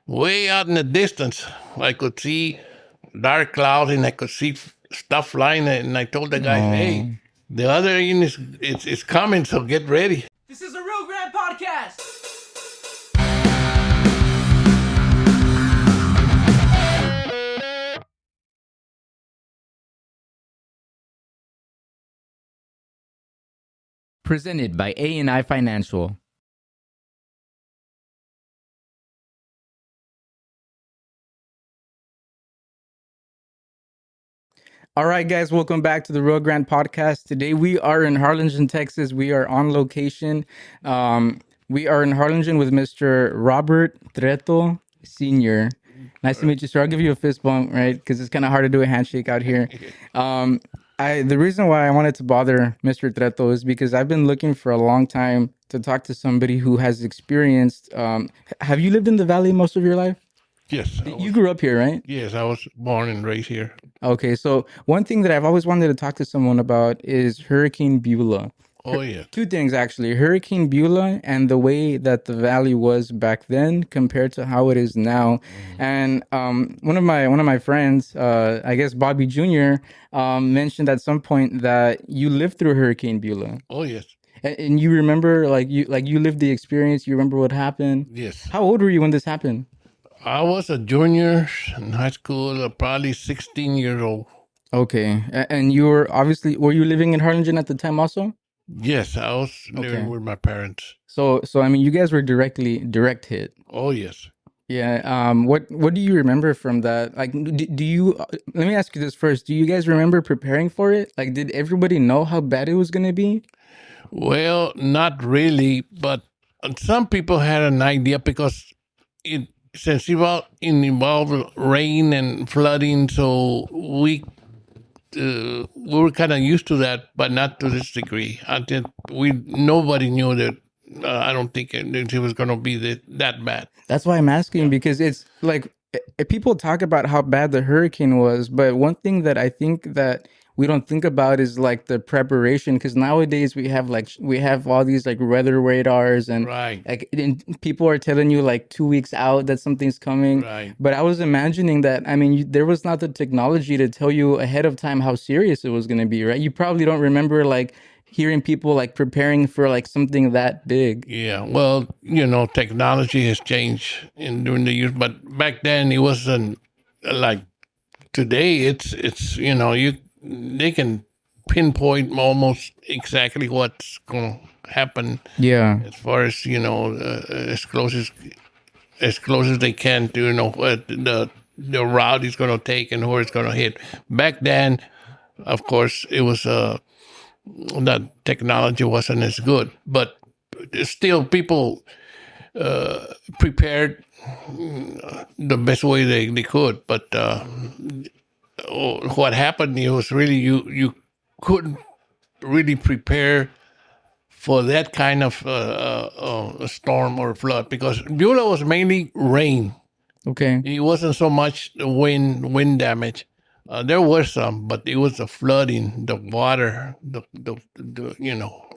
Way out in the distance, I could see dark clouds and I could see stuff flying. And I told the guys, Oh. "Hey, the other rain is coming, so get ready." This is a Rio Grande podcast. Presented by A&I Financial. All right, guys, welcome back to the Rio Grande podcast. Today we are in Harlingen, Texas. We are on location. We are in Harlingen with Mr. Robert Treto Sr. Nice to meet you, sir. I'll give you a fist bump, right? Because it's kind of hard to do a handshake out here. The reason why I wanted to bother Mr. Treto is because I've been looking for a long time to talk to somebody who has experienced. Have you lived in the valley most of your life? Yes, You grew up here, right? yes, I was born and raised here. Okay, so one thing that I've always wanted to talk to someone about is Hurricane Beulah. Oh yes, Two things actually: Hurricane Beulah and the way that the valley was back then compared to how it is now. And one of my friends, I guess Bobby Jr., mentioned at some point that you lived through Hurricane Beulah, oh yes, and you remember like you lived the experience. You remember what happened. yes. How old were you when this happened? I was a junior in high school, probably 16 years old. Okay, and you were you living in Harlingen at the time also? Yes, I was living Okay. with my parents. So I mean, you guys were direct hit. Oh yes. Yeah. What do you remember from that? Like, do you? Let me ask you this first. Do you guys remember preparing for it? Like, did everybody know how bad it was gonna be? Well, not really, but some people had an idea because it since involved rain and flooding, so we were kind of used to that, but not to this degree. Until nobody knew that. I don't think it was going to be that bad. That's why I'm asking because it's like people talk about how bad the hurricane was, but one thing that I think that we don't think about is like the preparation because nowadays we have all these like weather radars and Right, and people are telling you like 2 weeks out that something's coming. right. But I was imagining that I mean there was not the technology to tell you ahead of time how serious it was going to be, right? You probably don't remember like hearing people like preparing for like something that big. Yeah, well, technology has changed during the years, but back then it wasn't like today. It's you they can pinpoint almost exactly what's going to happen Yeah. as far as as close as they can to what the route is going to take and where it's going to hit. Back then, of course, it was that technology wasn't as good, but still people prepared the best way they could. But what happened, it was really you couldn't really prepare for that kind of storm or flood because Beulah was mainly rain. Okay. It wasn't so much the wind damage. There was some, but it was the flooding, the water,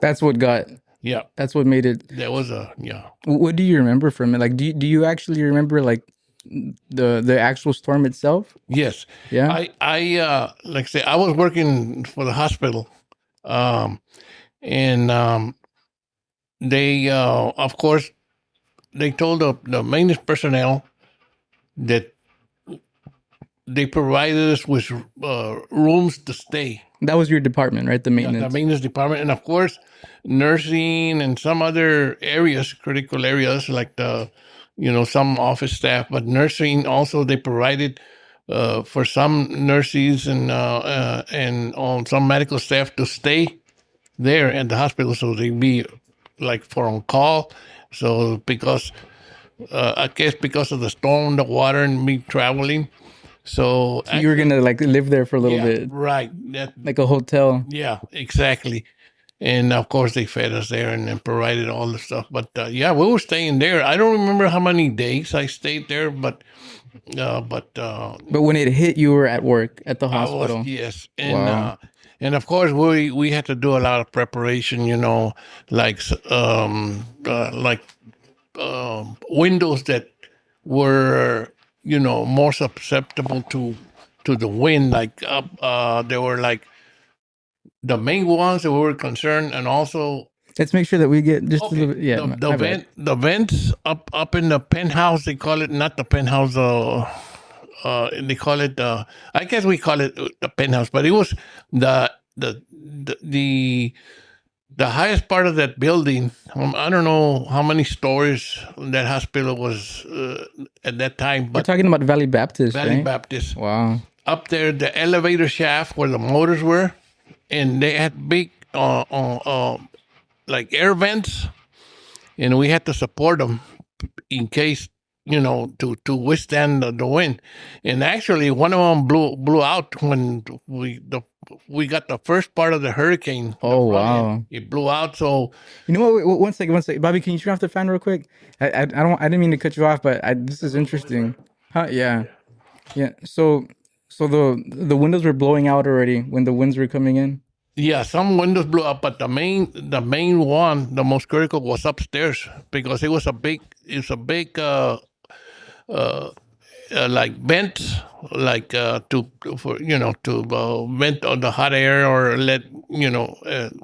That's what got. yeah, That's what made it. there was a yeah. What do you remember from it? Like, do you actually remember like the actual storm itself? Yes, Yeah. I like I say, I was working for the hospital, um, and they of course they told the maintenance personnel that they provided us with rooms to stay. That was your department, right? The Yeah, the maintenance. maintenance department, and of course, nursing and some other areas, critical areas like some office staff, but nursing also they provided for some nurses and on some medical staff to stay there at the hospital, so they'd be like for on call. So because I guess because of the storm, the water, and me traveling, so So you were gonna like live there for a little yeah, bit, right. That like a hotel. yeah, exactly. And of course, they fed us there and then provided all the stuff. But yeah, we were staying there. I don't remember how many days I stayed there, but But when it hit, you were at work at the I was hospital. yes, Wow. and of course we had to do a lot of preparation. Like windows that were, more susceptible to the wind. Like they were like the main ones that we were concerned, and also Let's make sure that we get just a okay, little bit. Yeah, the my bad. the vents up in the penthouse. They call it not the penthouse. They call it. I guess we call it the penthouse, but it was the the the the, the highest part of that building. I don't know how many stories that hospital was at that time, We're but talking about Valley Baptist, Valley right? Baptist. Wow. Up there, the elevator shaft where the motors were, and they had big like air vents, and we had to support them in case to withstand the wind. And actually, one of them blew out when we got the first part of the hurricane. Oh, the front end. wow. It blew out. So You know what? Wait, one second, one second. Bobby, can you turn off the fan real quick? I don't. I didn't mean to cut you off, but this is interesting. Huh? Yeah. Yeah. So the windows were blowing out already when the winds were coming in. yeah, some windows blew up, but the main one, the most critical, was upstairs because it's a big like vents, like to for to vent on the hot air or let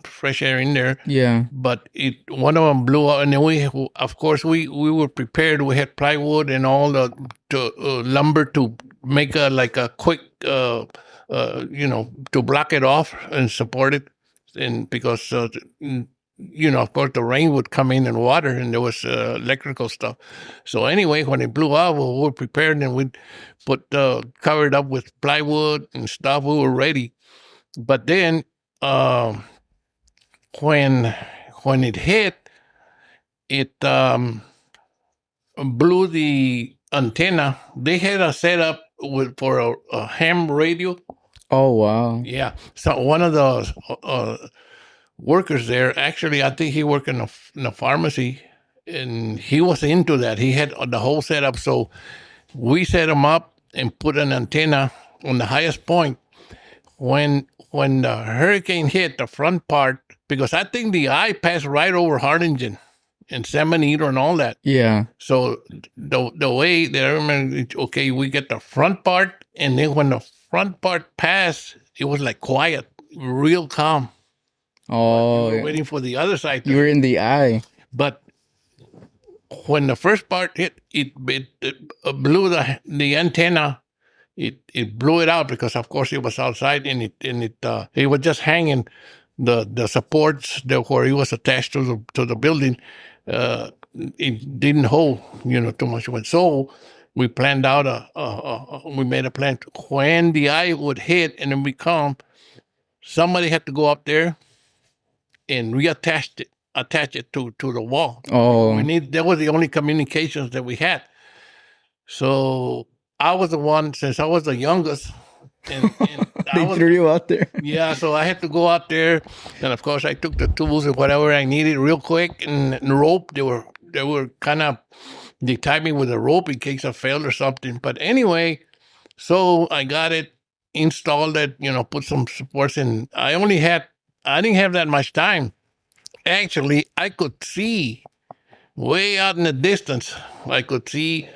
fresh air in there. Yeah. But one of them blew out, and then of course, we were prepared. We had plywood and all the lumber to make a quick, to block it off and support it, and because of course, the rain would come in and water, and there was electrical stuff. So anyway, when it blew out, we were prepared, and we put covered up with plywood and stuff. We were ready. But then when it hit, it blew the antenna. They had a setup for a ham radio. Oh, wow. Yeah. So one of the workers there, actually, I think he worked in a pharmacy, and he was into that. He had the whole setup. So we set him up and put an antenna on the highest point. When the hurricane hit the front part, because I think the eye passed right over Harlingen and San Benito and all that. Yeah. So the way that I remember, okay, we get the front part, and then when the front part passed, it was like quiet, real calm. Oh, We're yeah. waiting for the other side. You were in the eye. But when the first part hit, it blew the antenna. It blew it out because, of course, it was outside, and it was just hanging. The supports where it was attached to the building, it didn't hold too much wind. So we planned out we made a plan when the eye would hit and then we come. Somebody had to go up there and attach it to the wall. Oh. That was the only communications that we had. So I was the one, since I was the youngest, and They threw you out there. yeah, so I had to go out there, and of course I took the tools and whatever I needed real quick, and rope. They were kind of, they tied me with a rope in case I failed or something. But anyway, so I got it installed, put some supports in. I didn't have that much time. Actually, I could see way out in the distance. I could see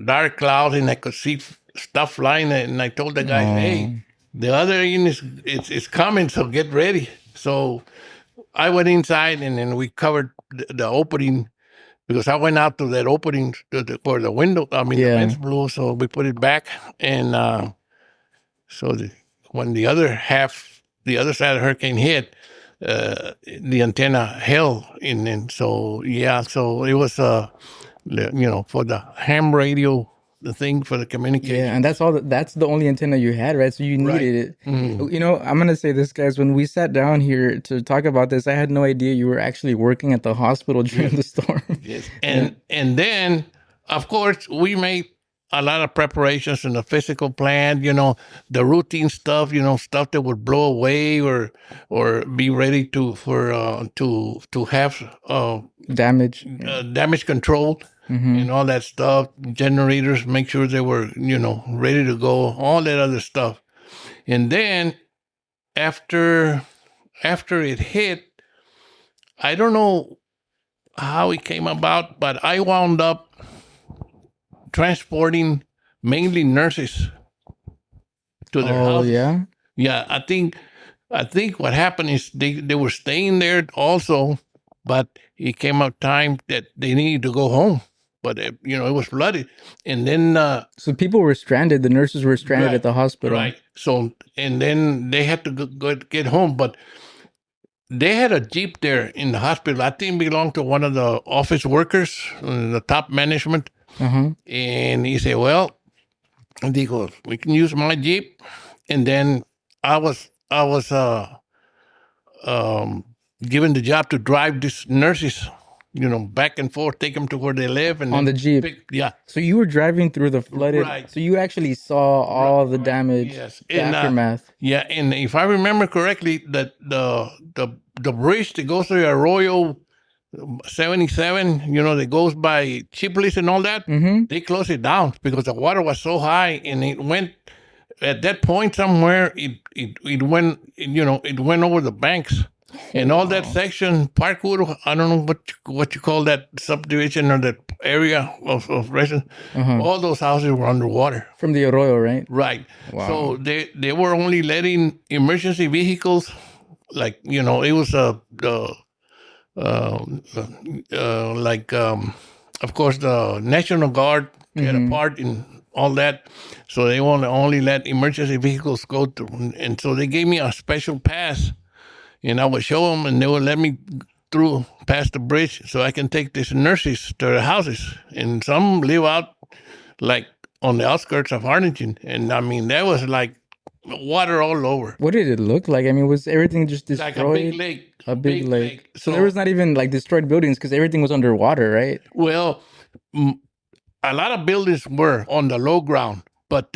dark clouds, and I could see stuff flying. And I told the guys, "Hey, the other unit is coming, so get ready." So I went inside, and then we covered the opening, because I went out to that opening for the window. I mean, the Yeah. vents blew, so we put it back. And so when the other side of the hurricane hit, the antenna held, and so yeah, so it was for the ham radio, the thing for the communication. Yeah, and that's the only antenna you had, right? So you needed it. I'm gonna say this, guys. When we sat down here to talk about this, I had no idea you were actually working at the hospital during the storm. Yes. And then, of course, we made a lot of preparations in the physical plan, the routine stuff, stuff that would blow away or be ready to have Damage. damage control and all that stuff. Generators, make sure they were ready to go. All that other stuff. And then after it hit, I don't know how it came about, but I wound up transporting mainly nurses to their Oh houses. yeah. Yeah, I think what happened is they were staying there also, but it came up time that they needed to go home. But it was flooded, and then So people were stranded. The nurses were stranded at right, the hospital. right. So and then they had to get home, but they had a jeep there in the hospital. I think it belonged to one of the office workers, the top management, Uh-huh. and he said, "Well," and he goes, "We can use my jeep," and then I was given the job to drive these nurses, back and forth, take them to where they live, and On the then Jeep. yeah, So you were driving through the flooded. right, So you actually saw all the damage, yes, the and aftermath. yeah, and if I remember correctly, that the bridge that goes through Arroyo 77, that goes by Chiplis and all that, Mm-hmm. they closed it down because the water was so high, and it went at that point somewhere. It went, it went over the banks. And all that section, Parkwood, I don't know what you call that subdivision or that area of residence. All those houses were underwater. From the Arroyo, right? Right. Wow. So they were only letting emergency vehicles, like, it was of course, the National Guard had a part in all that. So they want to only let emergency vehicles go through. And so they gave me a special pass, and I would show them, and they would let me through past the bridge so I can take these nurses to their houses. And some live out like on the outskirts of Harlingen. And I mean, that was like water all over. What did it look like? I mean, was everything just Like destroyed? a big lake. A big lake. So So, there was not even like destroyed buildings because everything was underwater, right? well, a lot of buildings were on the low ground, but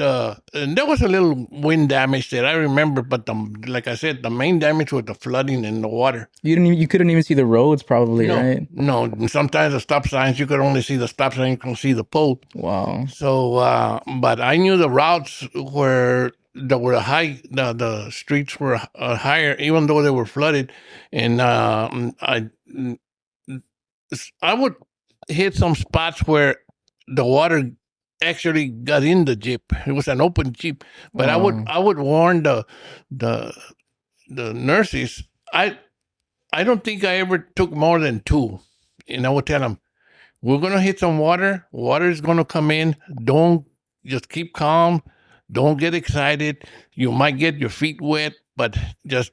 and there was a little wind damage that I remember. But like I said, the main damage was the flooding and the water. You couldn't even see the roads, probably, No, right? no. Sometimes the stop signs, you could only see the stop sign, you couldn't see the pole. Wow. So, but I knew the routes where that were high. The streets were higher, even though they were flooded, and I would hit some spots where the water actually got in the Jeep. It was an open Jeep, but Wow. I would warn the the nurses. I don't think I ever took more than two, and I would tell them, "We're gonna hit some water. Water is gonna come in. Don't Just keep calm. Don't get excited. You might get your feet wet, but just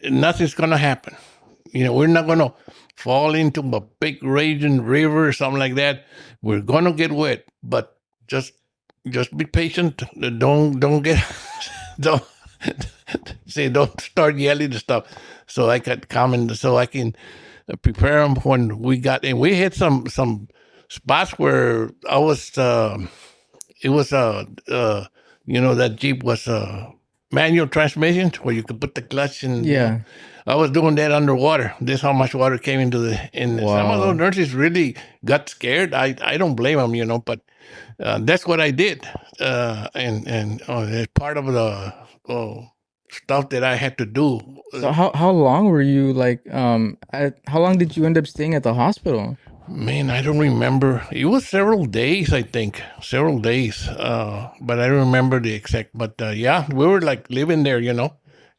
nothing's gonna happen. We're not gonna fall into a big raging river or something like that. We're gonna get wet, but just be patient. Don't get don't don't start yelling and stuff. So I could comment, so I can prepare them when we got. And we hit some spots where I was. It was that Jeep was manual transmission where you could put the clutch in. Yeah. I was doing that underwater. This is how much water came into and some of those nurses really got scared. I don't blame them, but that's what I did. And it's part of the stuff that I had to do. So how long were you like how long did you end up staying at the hospital? Man, I don't remember. It was several days, I think. Several days. But I don't remember the exact. But yeah, we were like living there,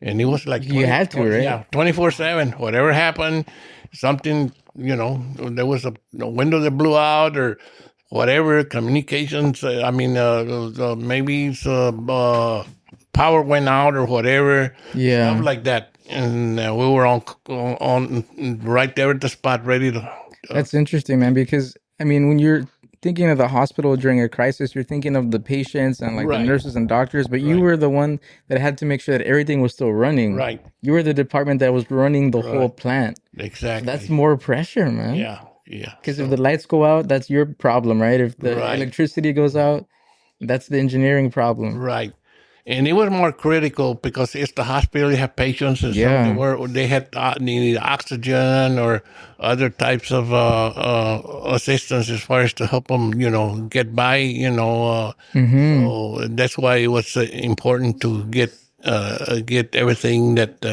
and it was like You had to, right? Yeah, 24/7. Whatever happened, something, there was a window that blew out or whatever. Communications. Maybe power went out or whatever. Yeah. Stuff like that, and we were on right there at the spot, ready to. That's interesting, man, because I mean, when you're thinking of the hospital during a crisis, you're thinking of the patients and like the Right. nurses and doctors, but you were the one that had to make sure that everything was still running. Right. You were the department that was running the whole plant. Exactly. That's more pressure, man. Yeah. Because if the lights go out, that's your problem, right? If the electricity goes out, that's the engineering problem. Right. And it was more critical because it's the hospital. You have patients, and they had needed oxygen or other types of assistance as far as to help them, get by. So that's why it was important to get everything that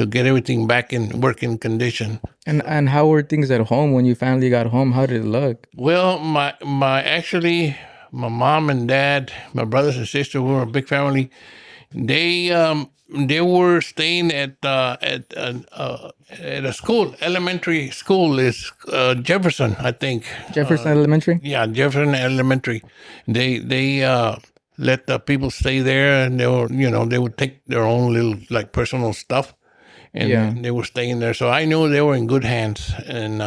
get everything back in working condition. And how were things at home when you finally got home? How did it look? Well, my mom and dad, my brothers and sisters, we were a big family. They were staying at a school, elementary school is Jefferson, I think. Jefferson Elementary? Yeah, Jefferson Elementary. They let the people stay there, and they would take their own little like personal stuff, and Yeah. they were staying there. So I knew they were in good hands. And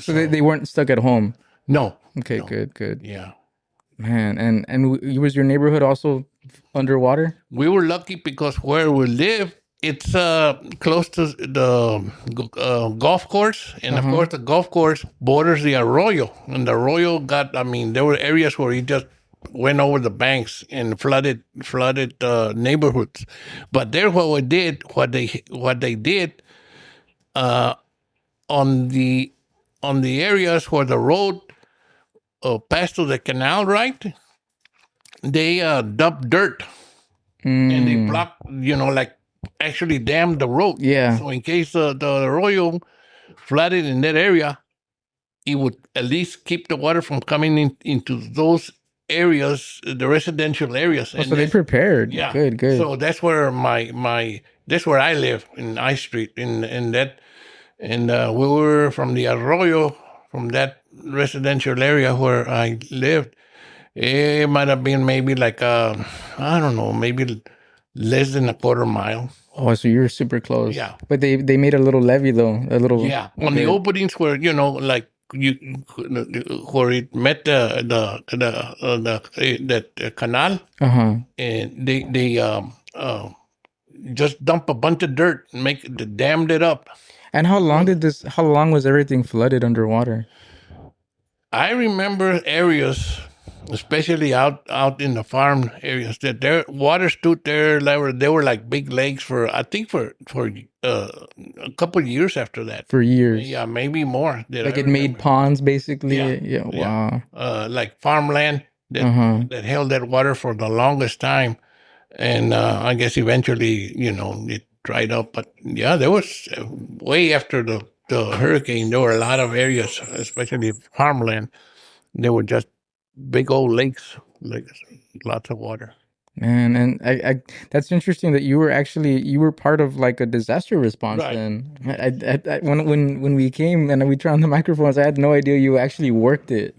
So they weren't stuck at home. no, Okay, good. yeah. Man, and was your neighborhood also underwater? We were lucky because where we live, it's close to the golf course, and of course the golf course borders the arroyo, and the arroyo got. I mean, there were areas where it just went over the banks and flooded neighborhoods. But there, what they did on the areas where the road passed to the canal, right? They dumped dirt and they blocked, like actually dammed the road. Yeah. So in case the arroyo flooded in that area, it would at least keep the water from coming into those areas, the residential areas. So they prepared. Yeah. Good. So that's where that's where I live in I Street in that, and we were from the arroyo, from that residential area where I lived. It might have been maybe like I don't know, maybe less than a quarter mile. Oh, so you're super close. Yeah. But they made a little levee though. A little. Yeah, on the openings where like you where it met that canal, and they just dump a bunch of dirt and dammed it up. And how long was everything flooded underwater? I remember areas, especially out in the farm areas, that their water stood there. They were like big lakes for I think for a couple of years after that. For years. Yeah, maybe more. Like it made ponds basically. Yeah. Wow. Like farmland that held that water for the longest time, and I guess eventually it dried up. But yeah, there was way after the hurricane, there were a lot of areas, especially farmland. They were just big old lakes, like lots of water. Man, and I that's interesting that you were part of like a disaster response. Right. Then when we came and we turned on the microphones, I had no idea you actually worked it.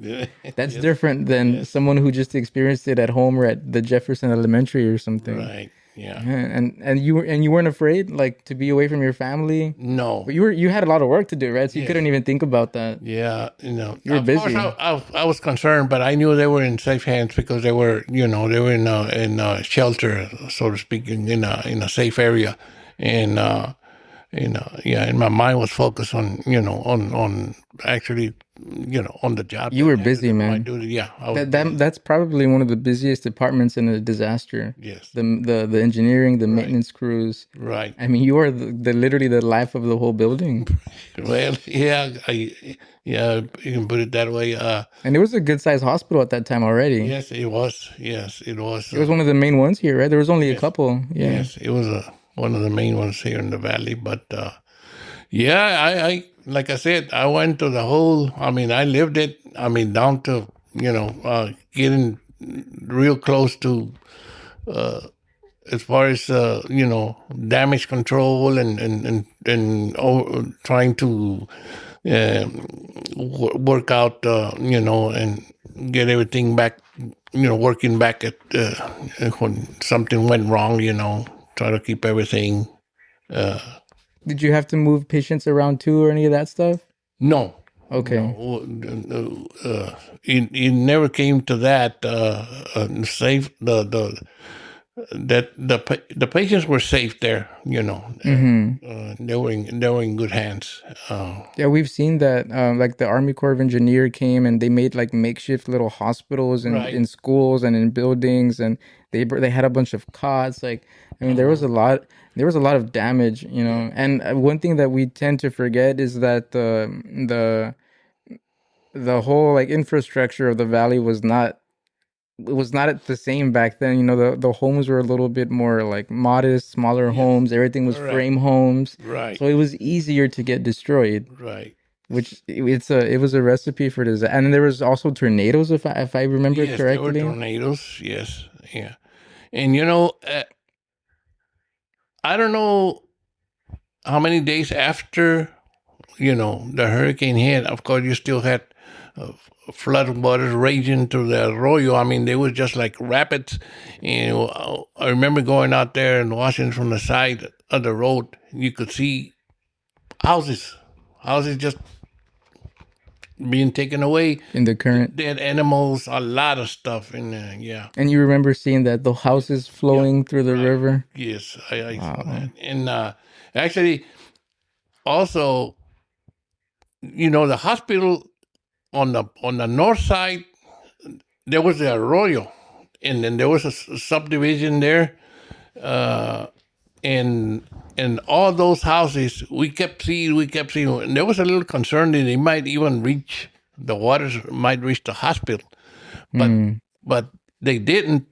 That's different than someone who just experienced it at home or at the Jefferson Elementary or something. Right. Yeah. And you weren't afraid like to be away from your family? No. But you had a lot of work to do, right? So you couldn't even think about that. Yeah, You were busy. Of course, I was concerned, but I knew they were in safe hands because they were in a shelter, so to speak, in a safe area, and and my mind was focused on on actually on the job. You were busy, man. My duty, yeah. I was busy. That's probably one of the busiest departments in a disaster. Yes. The engineering, the maintenance crews. Right. I mean, you are the literally the life of the whole building. Well, yeah, you can put it that way. And it was a good sized hospital at that time already. Yes, it was. Yes, it was. It was one of the main ones here, right? There was only a couple. Yeah. Yes, it was one of the main ones here in the valley. But yeah, I like I said, I went to the whole. I mean, I lived it. I mean, down to getting real close to as far as damage control and trying to work out and get everything back working back at when something went wrong, try to keep everything. Did you have to move patients around too, or any of that stuff? No. Okay. No, it never came to that. Safe the patients were safe there. They were in good hands. Yeah, we've seen that. Like the Army Corps of Engineer came and they made like makeshift little hospitals in schools and in buildings, and they had a bunch of cots. Like, I mean, there was a lot of damage, And one thing that we tend to forget is that the whole like infrastructure of the valley was not it was not the same back then. You know, the homes were a little bit more like modest, smaller Yes, homes. Everything was correct. frame homes, Right, so it was easier to get destroyed. right. Which it was a recipe for disaster. And there was also tornadoes, if I remember Yes, there were correctly. tornadoes. Yes, yeah. And you know, I don't know how many days after the hurricane hit. Of course, you still had uh, flood waters raging through the arroyo. I mean, they were just like rapids. I remember going out there and watching from the side of the road. You could see houses, houses just being taken away. In the current. Dead animals, a lot of stuff in there. Yeah. And you remember seeing that the houses Yep. flowing through the Right. river. Yes, I saw Wow. that. And actually, also, the hospital on the north side, there was the arroyo, and then there was a subdivision there, uh, and all those houses we kept seeing, and there was a little concern that they might even reach the waters might reach the hospital, but Mm. but they didn't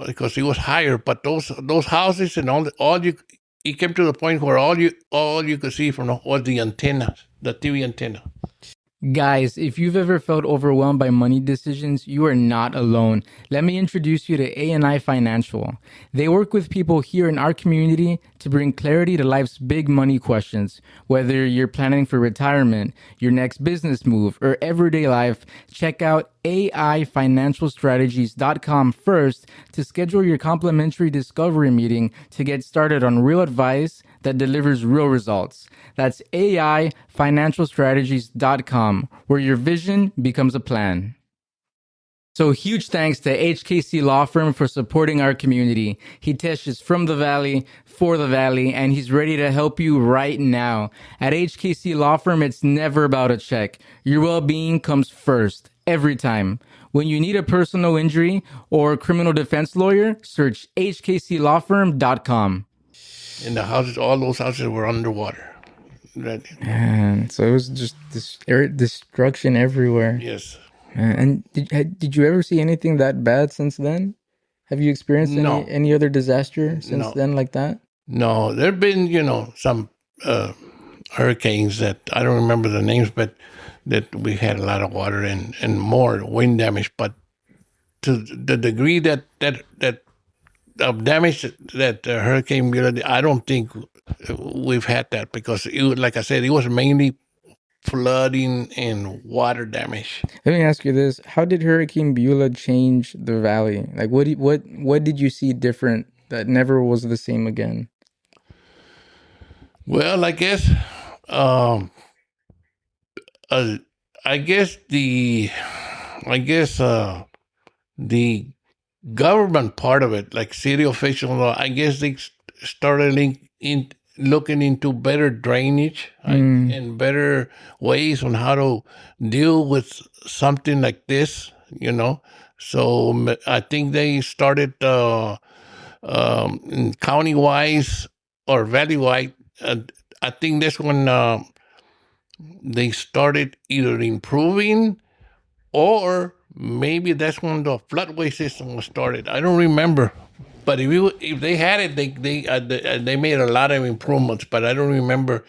because it was higher. But those houses and all you it came to the point where all you could see was the antenna, the TV antenna. Guys, if you've ever felt overwhelmed by money decisions, you are not alone. Let me introduce you to A&I Financial. They work with people here in our community to bring clarity to life's big money questions. Whether you're planning for retirement, your next business move, or everyday life, check out AIFinancialstrategies.com first to schedule your complimentary discovery meeting to get started on real advice that delivers real results. That's AIFinancialstrategies.com, where your vision becomes a plan. So huge thanks to HKC Law Firm for supporting our community. Hitesh is from the Valley, for the Valley, and he's ready to help you right now. At HKC Law Firm, it's never about a check. Your well-being comes first, every time. When you need a personal injury or criminal defense lawyer, search hkclawfirm.com. And all those houses were underwater. Right. Man, so it was just destruction everywhere. Yes. And did you ever see anything that bad since then? Have you experienced No. any other disaster since No. then like that? No. There've been some hurricanes that I don't remember the names, but that we had a lot of water and more wind damage. But to the degree that of damage that Hurricane Beulah, I don't think we've had that, because like I said, it was mainly flooding and water damage. Let me ask you this: how did Hurricane Beulah change the valley? Like, what did you see different that never was the same again? Well, um, uh, I guess the government part of it, like city officials, I guess they started looking into better drainage and better ways on how to deal with something like this. So I think they started county wise or valley wide. I think that's when they started either improving, or maybe that's when the floodway system was started. I don't remember, but if they had it, they made a lot of improvements. But I don't remember.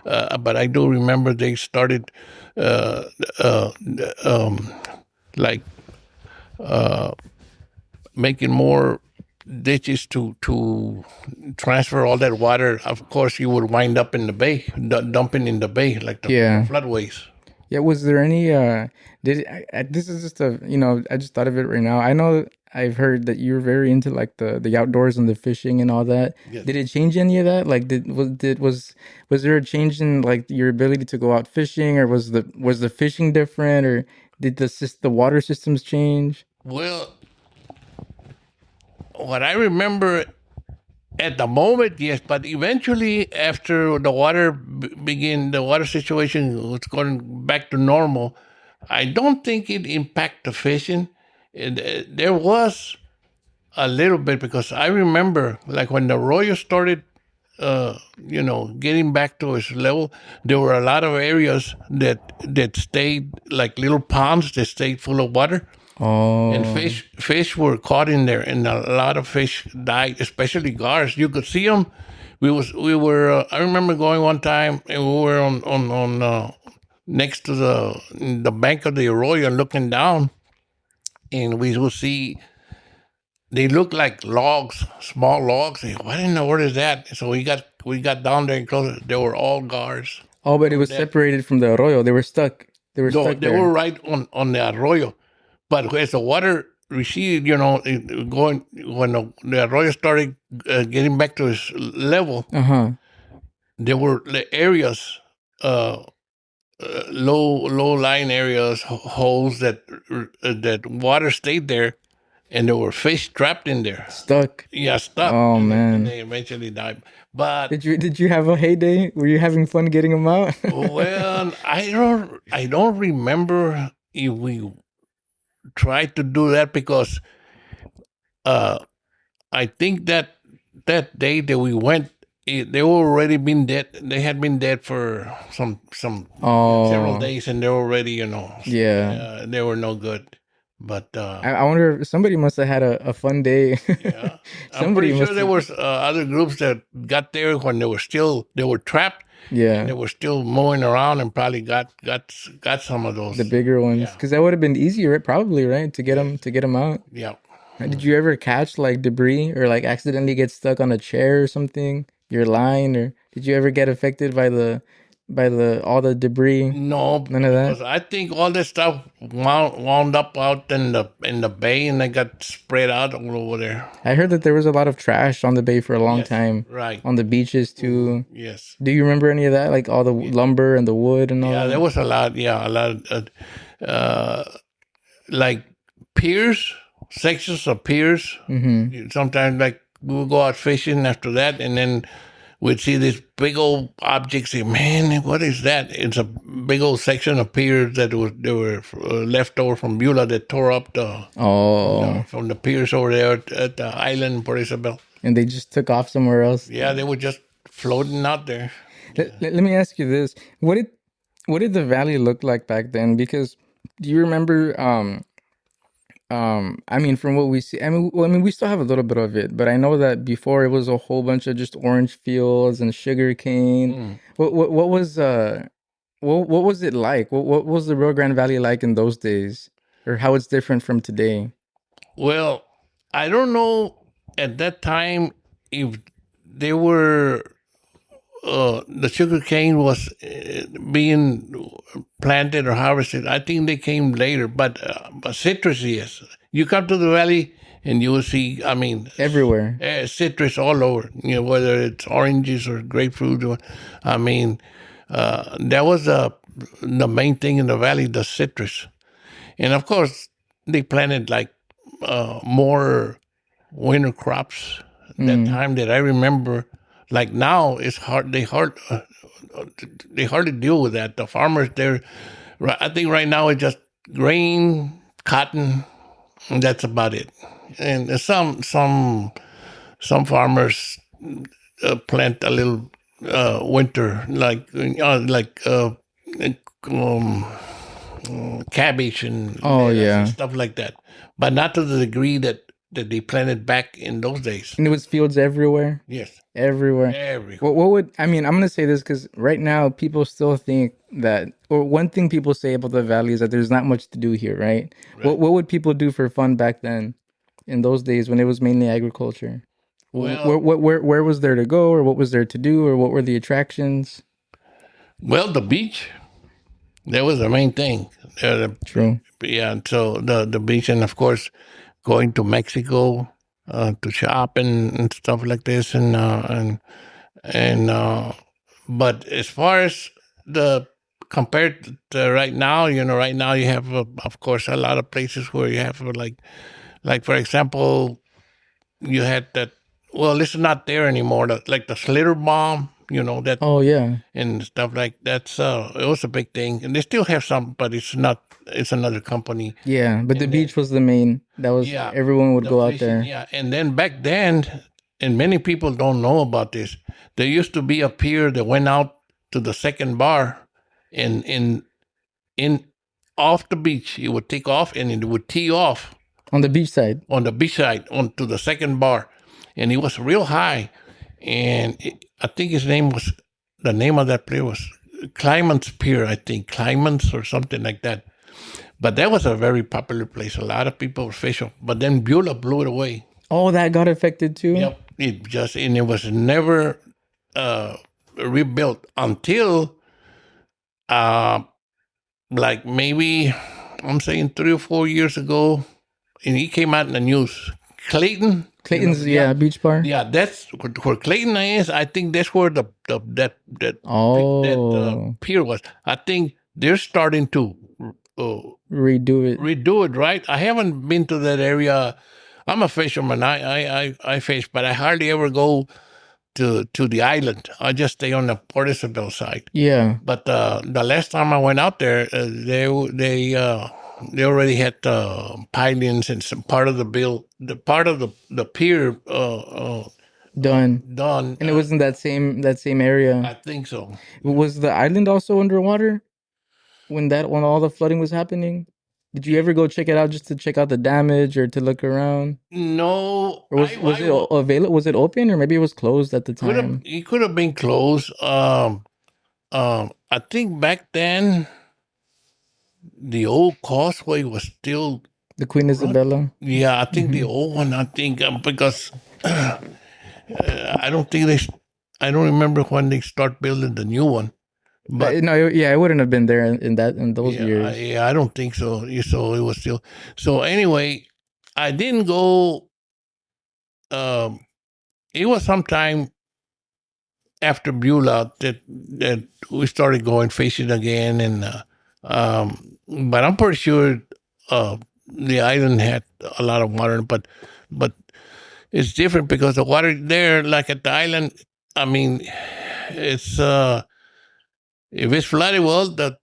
But I do remember they started uh, uh, um, like making more ditches to transfer all that water. Of course, you would wind up in the bay, dumping in the bay like the floodways. Yeah, was there any this is just I just thought of it right now. I know I've heard that you're very into like the outdoors and the fishing and all that. Yes. Did it change any of that? Like was there a change in like your ability to go out fishing, or was the fishing different, or did the water systems change? Well, what I remember at the moment, yes, but eventually, after the the water situation was going back to normal, I don't think it impacted the fishing. There was a little bit, because I remember, like when the arroyo started, getting back to its level, there were a lot of areas that stayed like little ponds that stayed full of water. and Oh, fish were caught in there, and a lot of fish died, especially gars. You could see them. We were. I remember going one time, and we were on next to the bank of the arroyo, looking down, and we would see they look like logs, small logs. And what in the world is that? So we got down there and close. They were all gars. oh, but They it were was dead. separated from the arroyo. They were stuck. They were No, stuck they were there. right on the arroyo. But as the water receded, going when the arroyo started getting back to its level, Uh huh. there were the areas, uh, low lying areas, holes that water stayed there, and there were fish trapped in there. Stuck. Yeah, stuck, Oh and man. they eventually died. But Did you have a heyday? Were you having fun getting them out? well, I don't remember if we tried to do that because uh, I think that day that we went, they were already been dead. They had been dead for some several Oh days, and they were already, yeah. they were no good. But I wonder if somebody must have had a fun day. yeah, I'm Somebody pretty sure must there have. was other groups that got there when they were trapped, and Yeah, they were still moving around, and probably got some of those. the bigger ones, Yeah. because that would have been easier, right? Probably, right? To get Yes. them out. Yeah. Did you ever catch like debris or like accidentally get stuck on a chair or something? Your line, or did you ever get affected by the all the debris? No, None of that. because I think all this stuff wound up out in the bay, and they got spread out all over there. I heard that there was a lot of trash on the bay for a long Yes, time, right. on the beaches too. Yes. Do you remember any of that? Like all the lumber and the wood and all Yeah, there that? was a lot. Yeah, a lot. Like piers, sections of piers. Mm-hmm. Sometimes, like we would go out fishing after that, and then we'd see these big old objects. Say, man, what is that? It's a big old section of piers that they were left over from Beulah that tore up Oh, from the piers over there at the island Port Isabel. and they just took off somewhere else. Yeah, they were just floating out there. Let me ask you this: what did the valley look like back then? Because do you remember? I mean, from what we see, I mean, we still have a little bit of it, but I know that before it was a whole bunch of just orange fields and sugar cane. Mm. What was it like? What was the Rio Grande Valley like in those days, or how it's different from today? Well, I don't know at that time if they were the sugar cane was being planted or harvested. I think they came later, but citrus, yes. You come to the valley and you will see. I mean, Everywhere. citrus all over. Whether it's oranges or grapefruit. I mean, that was the main thing in the valley, the citrus, and of course they planted like more winter crops that Mm. time that I remember. Like now, it's hard. They hardly deal with that. The farmers there, I think right now it's just grain, cotton, and that's about it. And some farmers plant a little winter um, cabbage and Oh lettuce and yeah. stuff like that, but not to the degree that they planted back in those days. And it was fields everywhere. Yes, Everywhere. everywhere. What would I mean? I'm gonna say this because right now people still think that, or one thing people say about the valley is that there's not much to do here, right? What would people do for fun back then, in those days when it was mainly agriculture? Well, Where was there to go, or what was there to do, or what were the attractions? the beach. That was the main thing. True. Yeah, so the beach, and of course, going to Mexico to shop and stuff like this, and but as far as the compared to right now, right now you have, of course, a lot of places where you have like for example, you had that. Well, it's not there anymore. Like the Slitter bomb, that Oh yeah, and stuff like that's it was a big thing, and they still have some, but it's not. It's another company. yeah. But the And beach was the main. That was yeah, everyone would the go out fishing. there. Yeah, and then back then, and many people don't know about this. There used to be a pier that went out to the second bar, in off the beach. It would take off and it would tee off On the beach side. on the beach side onto the second bar, and it was real high. And I think the name of that place was Clyman's Pier. I think Clyman's or something like that. But that was a very popular place. A lot of people were fishing. But then Beulah blew it away. Oh, that got affected too? Yep. And it was never rebuilt until like maybe I'm saying 3 or 4 years ago, and he came out in the news. Clayton's, beach bar. Yeah, that's where Clayton is. I think that's where that pier was. I think they're starting to redo it. Right? I haven't been to that area. I'm a fisherman. I fish, but I hardly ever go to the island. I just stay on the Port Isabel side. Yeah. But the last time I went out there, they already had pilings and some part of the pier done. And it was in that same area. I think so. Was the island also underwater when all the flooding was happening? Did you ever go check it out just to check out the damage or to look around? No. Or was it available? Was it open, or maybe it was closed at the time? It could have been closed. I think back then the old causeway was still the Queen Isabella. Yeah, I think the old one. I think because I don't remember when they start building the new one. But no, yeah, I wouldn't have been there in those years. Yeah, I don't think so. So it was still. So anyway, I didn't go. It was sometime after Beulah that we started going fishing again, and but I'm pretty sure the island had a lot of water, but it's different because the water there, like at the island, I mean, it's if it's flooded, well, the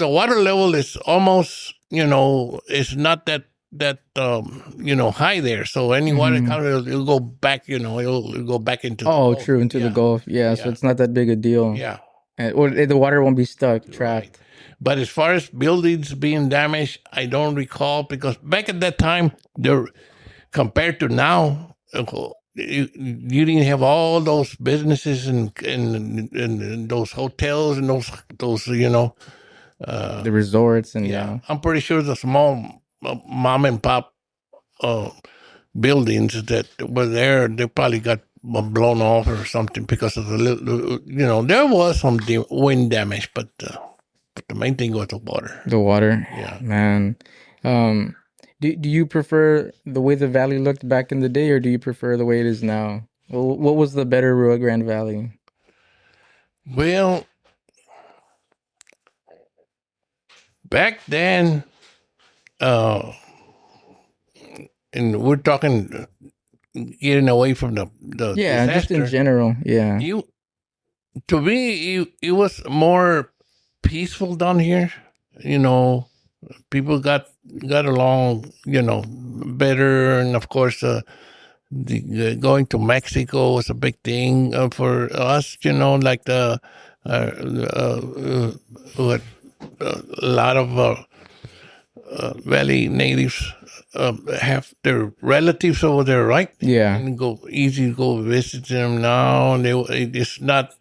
water level is almost, it's not that high there. So any water comes, it'll go back, it'll go back into the Gulf. True, into the Gulf. Yeah, so it's not that big a deal. Yeah. Or the water won't be trapped. Right. But as far as buildings being damaged, I don't recall, because back at that time, compared to now, you didn't have all those businesses and those hotels and those the resorts and I'm pretty sure the small mom and pop buildings that were there, they probably got blown off or something because of there was some wind damage, but the main thing was the water. The water, yeah, man. Do you prefer the way the valley looked back in the day, or do you prefer the way it is now? Well, what was the better Rio Grande Valley? Well, back then, and we're talking getting away from the disaster. Just in general, yeah. To me, it was more peaceful down here. People got along, better, and of course, going to Mexico was a big thing for us. Like a lot of Valley natives have their relatives over there, right? Yeah, and easy to go visit them now. And it's not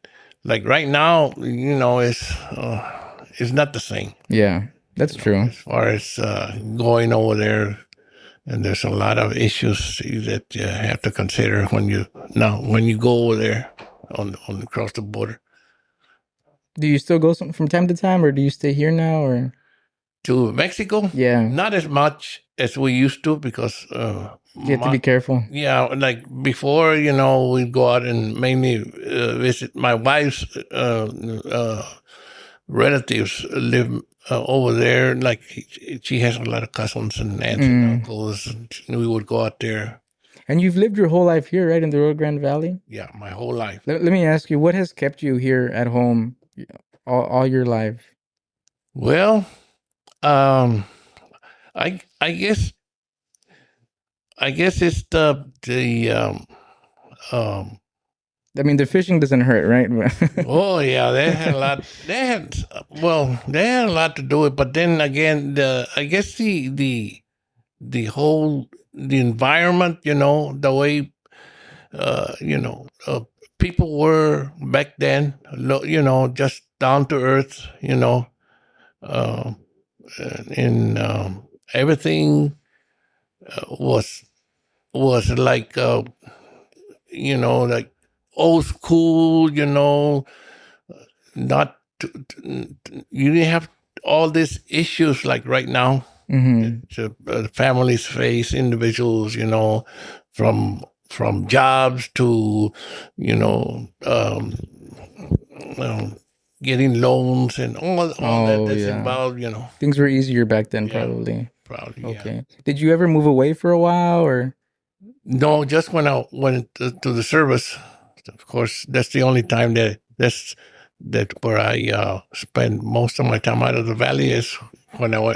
like right now. It's not the same. Yeah. That's true. As far as going over there, and there's a lot of issues that you have to consider when you go over there on across the border. Do you still go from time to time, or do you stay here now, or to Mexico? Yeah, not as much as we used to, because you have to be careful. Yeah, like before, we'd go out and mainly visit my wife's relatives live over there. Like she has a lot of cousins and aunts and uncles, and we would go out there. And you've lived your whole life here, right, in the Rio Grande Valley? Yeah, my whole life. Let me ask you, what has kept you here at home all your life? Well, I guess it's the I mean, the fishing doesn't hurt, right? Oh yeah, they had a lot. They had a lot to do it. But then again, I guess the whole the environment, the way people were back then, just down to earth, uh, and everything was like like old school, not you didn't have all these issues like right now. Mm-hmm. Families face individuals, from jobs to, you know, um, getting loans and all that Oh that's yeah, involved, things were easier back then, Yeah. probably. Probably, yeah. Okay. Did you ever move away for a while, or? No, just when I went to the service. Of course, that's the only time that where I spend most of my time out of the valley is when I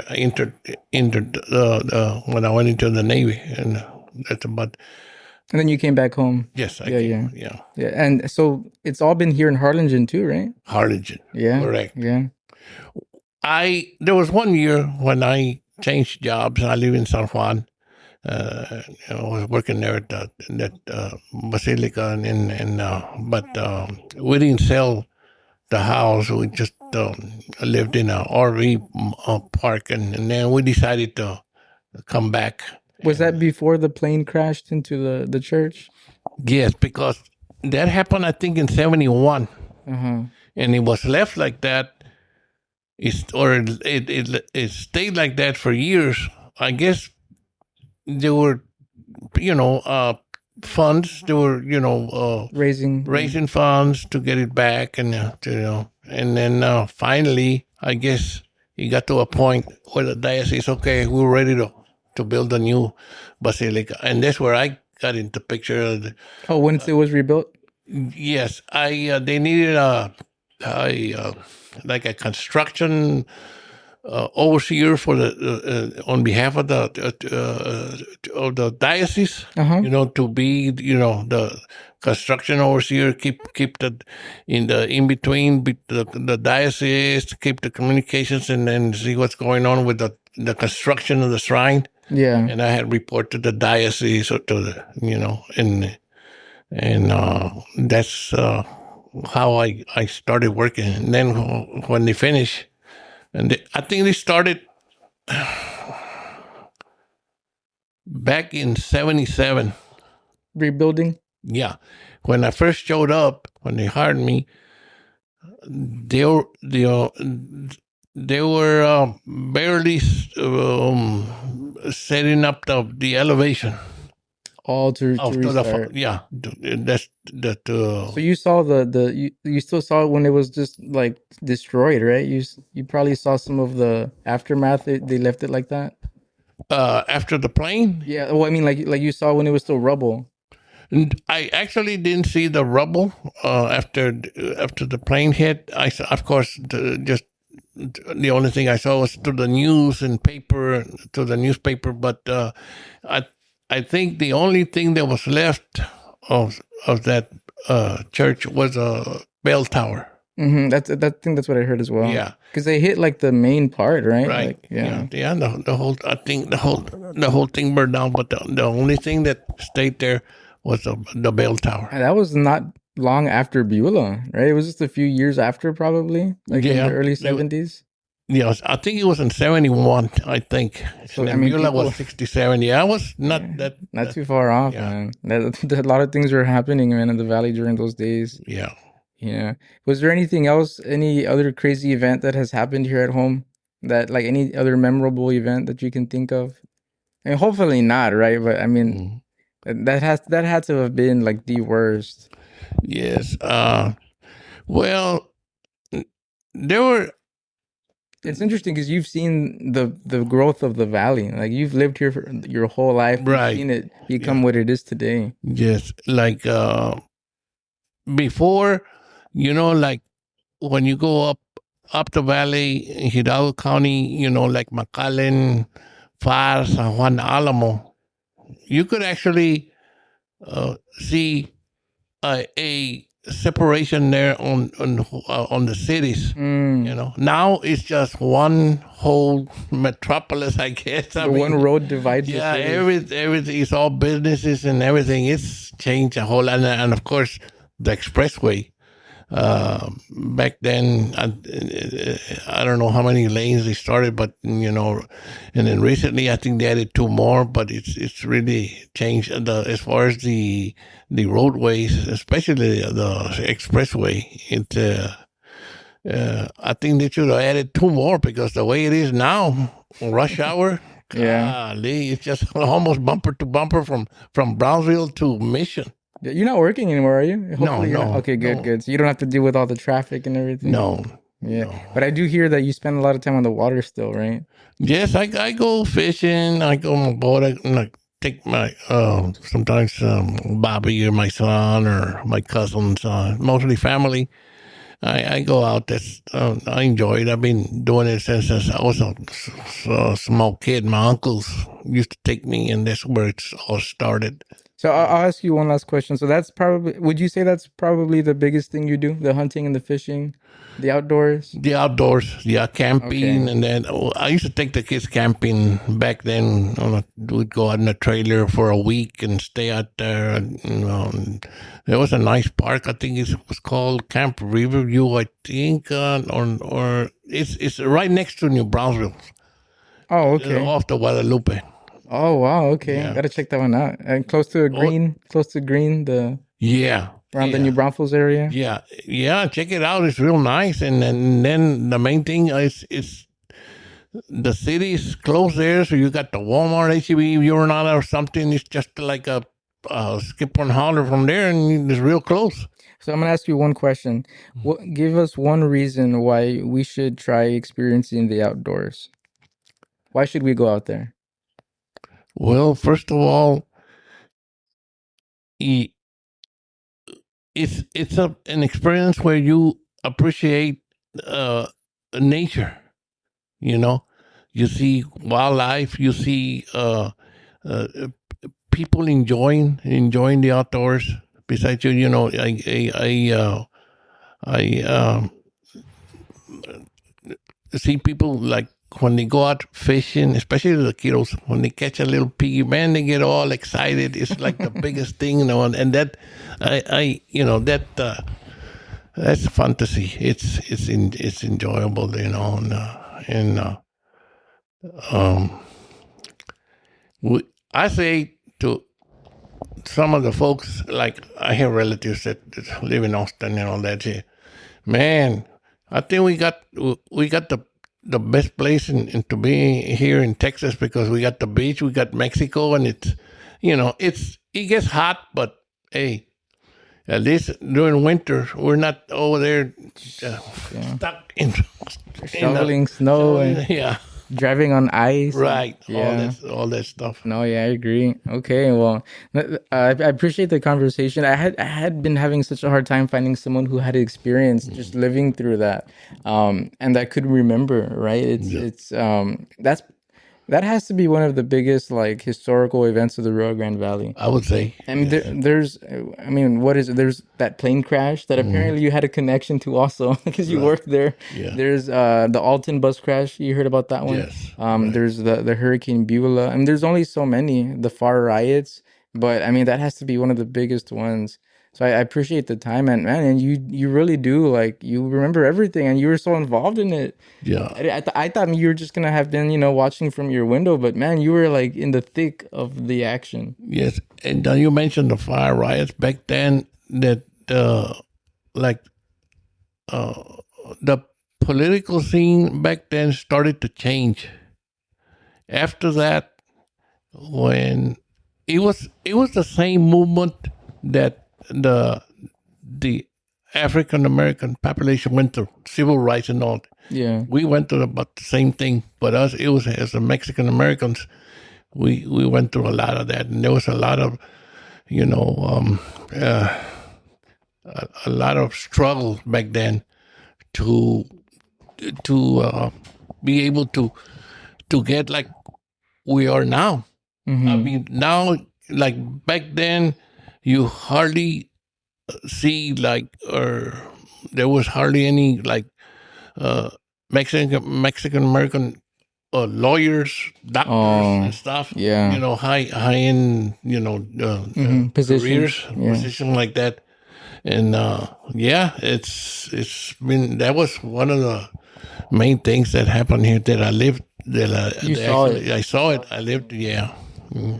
entered when I went into the Navy, and that's about. And then you came back home. Yes, I Yeah, came. yeah. Yeah, Yeah, and so it's all been here in Harlingen too, right? Harlingen. Yeah. Correct. Yeah. There was one year when I changed jobs. I live in San Juan. I was working there at that basilica, but we didn't sell the house. We just lived in a RV park, and then we decided to come back. Was that before the plane crashed into the church? Yes, because that happened, I think, in '71, Uh-huh. and it was left like that. It stayed like that for years. I guess there were, funds. There were, raising funds to get it back, and and then finally, I guess it got to a point where the diocese, okay, we're ready to build a new basilica, and that's where I got into picture. Oh, once it was rebuilt? Yes, they needed like a construction overseer for the on behalf of the diocese. Uh-huh. To be the construction overseer, keep the in between the diocese, keep the communications, and then see what's going on with the construction of the shrine. Yeah. And I had report to the diocese or to the and that's how I started working. And then when they finished, I think they started back in '77. Rebuilding? Yeah, when I first showed up, when they hired me, they were barely setting up the elevation. All to restart. That's that. So you saw you still saw it when it was just like destroyed, right? You probably saw some of the aftermath. They left it like that. After the plane, Yeah. Well, I mean, like you saw when it was still rubble. and I actually didn't see the rubble after the plane hit. Of course, just the only thing I saw was through the news and paper, to the newspaper. But I think the only thing that was left of that church was a bell tower. Mm-hmm. I think that's what I heard as well. Yeah, because they hit like the main part, right? right. Like, yeah. Yeah. The whole. I think the whole thing burned down, but the only thing that stayed there was the bell tower. And that was not long after Beulah, right? It was just a few years after, probably, like in the early '70s. Yes, I think it was in '71. I think. So, and Beulah was '67. Yeah, I was not too far off, yeah. man. A lot of things were happening, man, in the valley during those days. Yeah. Yeah. Was there anything else, any other crazy event that has happened here at home? That, like, any other memorable event that you can think of? And hopefully not, right? But I mean, that had to have been like the worst. Yes. Well, there were. It's interesting because you've seen the growth of the valley. Like, you've lived here for your whole life. Right. You've seen it become what it is today. Yes, like before, like when you go up the valley in Hidalgo County, like McAllen, Far, San Juan, Alamo, you could actually see a separation there on the cities. Now it's just one whole metropolis, I guess. I The one mean, road divides the yeah, cities. everything is all businesses and everything. It's changed a whole lot, and of course the expressway. Back then, I don't know how many lanes they started, but and then recently I think they added two more. But it's really changed as far as the roadways, especially the expressway. I think they should have added two more because the way it is now, rush hour. Yeah. Golly, it's just almost bumper to bumper from Brownsville to Mission. You're not working anymore, are you? Hopefully you're no, not. Okay, good, no. good. So you don't have to deal with all the traffic and everything. No. Yeah. No. But I do hear that you spend a lot of time on the water still, right? Yes, I go fishing. I go on my boat. I take my sometimes Bobby or my son or my cousins, mostly family. I go out. I enjoy it. I've been doing it since I was a small kid. My uncles used to take me, and that's where it's all started. So I'll ask you one last question. So that's probably, would you say that's probably the biggest thing you do? The hunting and the fishing, the outdoors? The outdoors, yeah, camping, Okay. and then I used to take the kids camping back then. We'd go out in a trailer for a week and stay out there. And there was a nice park. I think it was called Camp Riverview. I think, or it's right next to New Brownsville, Oh, okay. off the Guadalupe. Oh, wow. Okay. Yeah. Gotta check that one out. And close to green, the Yeah, around the yeah. New Braunfels area. Yeah. Check it out. It's real nice. And then the main thing is the city's close there, so you got the Walmart, HEB, Urinata or something. It's just like a skip and holler from there, and it's real close. So I'm gonna ask you one question. Give us one reason why we should try experiencing the outdoors. Why should we go out there? Well, first of all, it's an experience where you appreciate nature. You see wildlife. You see uh, people enjoying the outdoors. Besides I see people like when they go out fishing, especially the kiddos, when they catch a little piggy, man, they get all excited. It's like the biggest thing, and that that's fantasy. It's enjoyable, I say to some of the folks, like I have relatives that live in Austin and all that shit. Man, I think we got the best place to be here in Texas because we got the beach, we got Mexico, and it gets hot, but hey, at least during winter we're not over there stuck in Shoveling snow and yeah. driving on ice. Right. Yeah. All that stuff. No, yeah, I agree. Okay, well, I appreciate the conversation. I had been having such a hard time finding someone who had experience just living through that, and that could remember. Right? It's that has to be one of the biggest like historical events of the Rio Grande Valley. I would say. And there's, I mean, what is it? There's that plane crash that apparently you had a connection to also because you worked there. Yeah. There's the Alton bus crash. You heard about that one? Yes. There's the Hurricane Beulah. I mean, there's only so many. The far riots, but I mean that has to be one of the biggest ones. So I appreciate the time, and man, and you really do like you remember everything, and you were so involved in it. Yeah. I thought you were just gonna have been watching from your window, but man, you were like in the thick of the action. Yes, and you mentioned the fire riots back then. That the political scene back then started to change. After that, when it was the same movement that the African American population went through, civil rights and all. Yeah. We went through about the same thing, but it was as the Mexican Americans, we went through a lot of that, and there was a lot of, a lot of struggle back then to be able to get like we are now. I mean, now like back then, you hardly see like, or there was hardly any like uh, Mexican American lawyers, doctors, Oh, and stuff. yeah. High end, Positions. careers, Yeah. position like that. And yeah, it's been, that was one of the main things that happened here that I lived. You saw it. I saw it. I lived. Yeah. Mhm.